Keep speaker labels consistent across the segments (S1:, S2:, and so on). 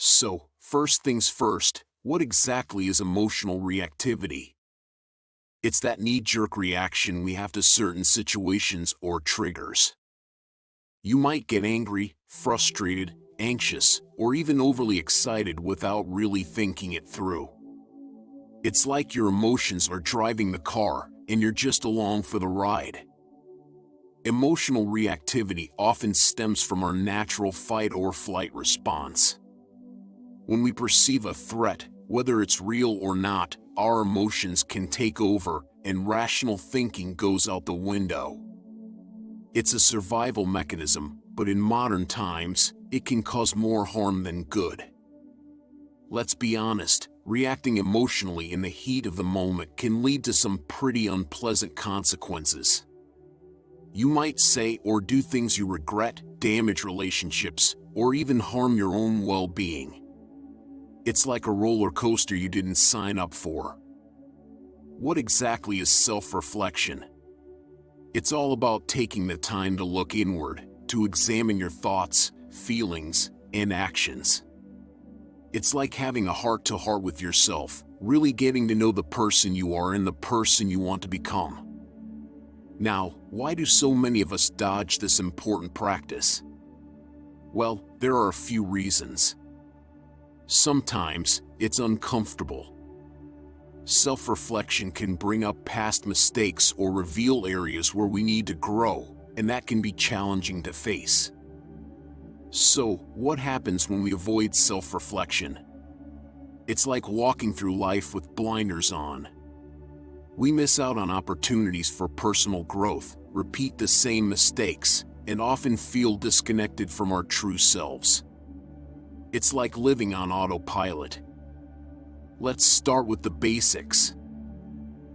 S1: So, first things first, what exactly is emotional reactivity? It's that knee-jerk reaction we have to certain situations or triggers. You might get angry, frustrated, anxious, or even overly excited without really thinking it through. It's like your emotions are driving the car, and you're just along for the ride. Emotional reactivity often stems from our natural fight or flight response. When we perceive a threat, whether it's real or not, our emotions can take over, and rational thinking goes out the window. It's a survival mechanism, but in modern times, it can cause more harm than good. Let's be honest, reacting emotionally in the heat of the moment can lead to some pretty unpleasant consequences. You might say or do things you regret, damage relationships, or even harm your own well-being. It's like a roller coaster you didn't sign up for. What exactly is self-reflection? It's all about taking the time to look inward, to examine your thoughts, feelings, and actions. It's like having a heart-to-heart with yourself, really getting to know the person you are and the person you want to become. Now, why do so many of us dodge this important practice? Well, there are a few reasons. Sometimes, it's uncomfortable. Self-reflection can bring up past mistakes or reveal areas where we need to grow, and that can be challenging to face. So, what happens when we avoid self-reflection? It's like walking through life with blinders on. We miss out on opportunities for personal growth, repeat the same mistakes, and often feel disconnected from our true selves. It's like living on autopilot. Let's start with the basics.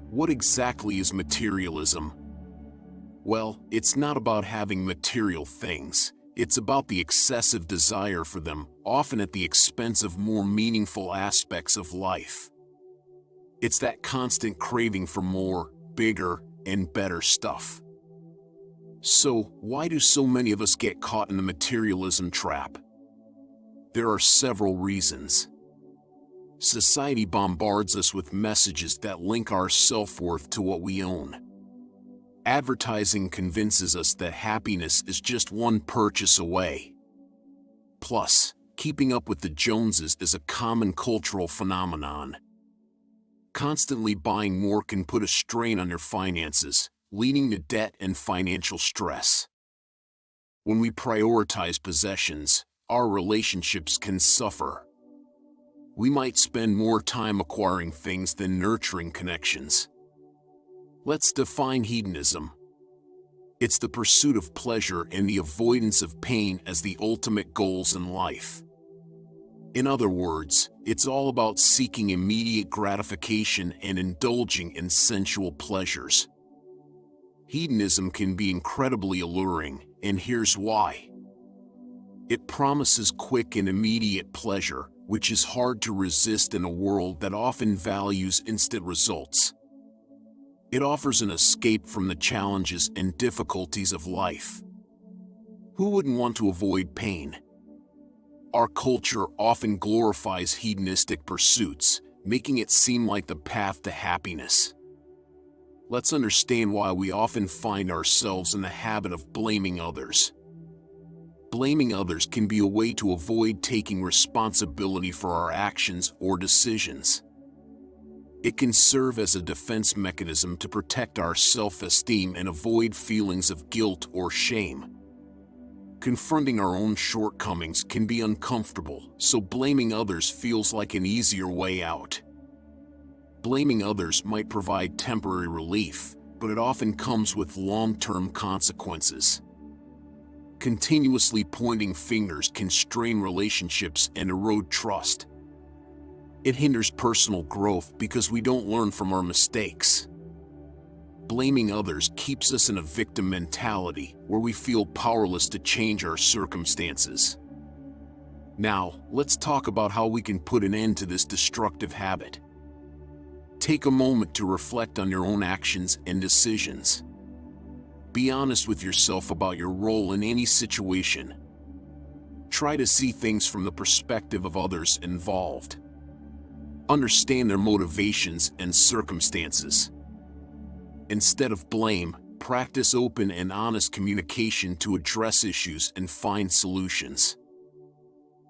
S1: What exactly is materialism? Well, it's not about having material things. It's about the excessive desire for them, often at the expense of more meaningful aspects of life. It's that constant craving for more, bigger, and better stuff. So, why do so many of us get caught in the materialism trap? There are several reasons. Society bombards us with messages that link our self-worth to what we own. Advertising convinces us that happiness is just one purchase away. Plus, keeping up with the Joneses is a common cultural phenomenon. Constantly buying more can put a strain on your finances, leading to debt and financial stress. When we prioritize possessions, our relationships can suffer. We might spend more time acquiring things than nurturing connections. Let's define hedonism. It's the pursuit of pleasure and the avoidance of pain as the ultimate goals in life. In other words, it's all about seeking immediate gratification and indulging in sensual pleasures. Hedonism can be incredibly alluring, and here's why. It promises quick and immediate pleasure, which is hard to resist in a world that often values instant results. It offers an escape from the challenges and difficulties of life. Who wouldn't want to avoid pain? Our culture often glorifies hedonistic pursuits, making it seem like the path to happiness. Let's understand why we often find ourselves in the habit of blaming others. Blaming others can be a way to avoid taking responsibility for our actions or decisions. It can serve as a defense mechanism to protect our self-esteem and avoid feelings of guilt or shame. Confronting our own shortcomings can be uncomfortable, so blaming others feels like an easier way out. Blaming others might provide temporary relief, but it often comes with long-term consequences. Continuously pointing fingers can strain relationships and erode trust. It hinders personal growth because we don't learn from our mistakes. Blaming others keeps us in a victim mentality where we feel powerless to change our circumstances. Now, let's talk about how we can put an end to this destructive habit. Take a moment to reflect on your own actions and decisions. Be honest with yourself about your role in any situation. Try to see things from the perspective of others involved. Understand their motivations and circumstances. Instead of blame, practice open and honest communication to address issues and find solutions.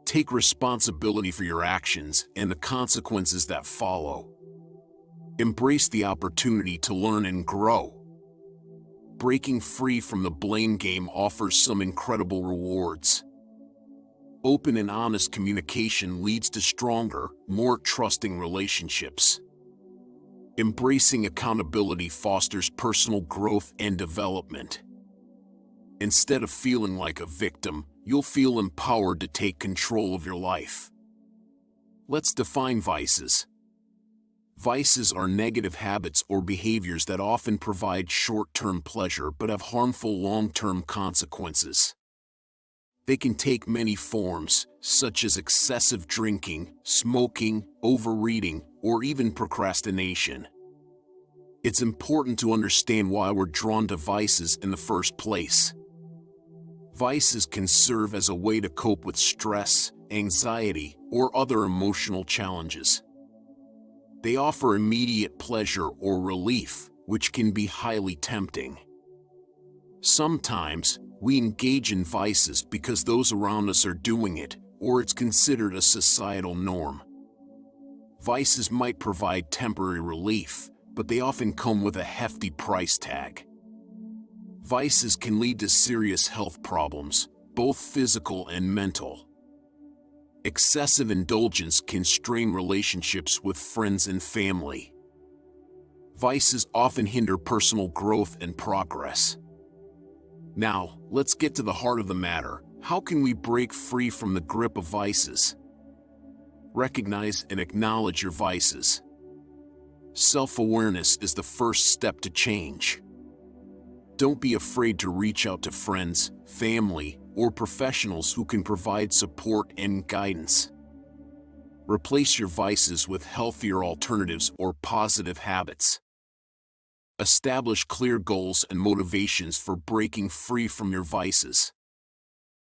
S1: Take responsibility for your actions and the consequences that follow. Embrace the opportunity to learn and grow. Breaking free from the blame game offers some incredible rewards. Open and honest communication leads to stronger, more trusting relationships. Embracing accountability fosters personal growth and development. Instead of feeling like a victim, you'll feel empowered to take control of your life. Let's define vices. Vices are negative habits or behaviors that often provide short-term pleasure but have harmful long-term consequences. They can take many forms, such as excessive drinking, smoking, overeating, or even procrastination. It's important to understand why we're drawn to vices in the first place. Vices can serve as a way to cope with stress, anxiety, or other emotional challenges. They offer immediate pleasure or relief, which can be highly tempting. Sometimes, we engage in vices because those around us are doing it, or it's considered a societal norm. Vices might provide temporary relief, but they often come with a hefty price tag. Vices can lead to serious health problems, both physical and mental. Excessive indulgence can strain relationships with friends and family. Vices often hinder personal growth and progress. Now, let's get to the heart of the matter. How can we break free from the grip of vices? Recognize and acknowledge your vices. Self-awareness is the first step to change. Don't be afraid to reach out to friends, family, or professionals who can provide support and guidance. Replace your vices with healthier alternatives or positive habits. Establish clear goals and motivations for breaking free from your vices.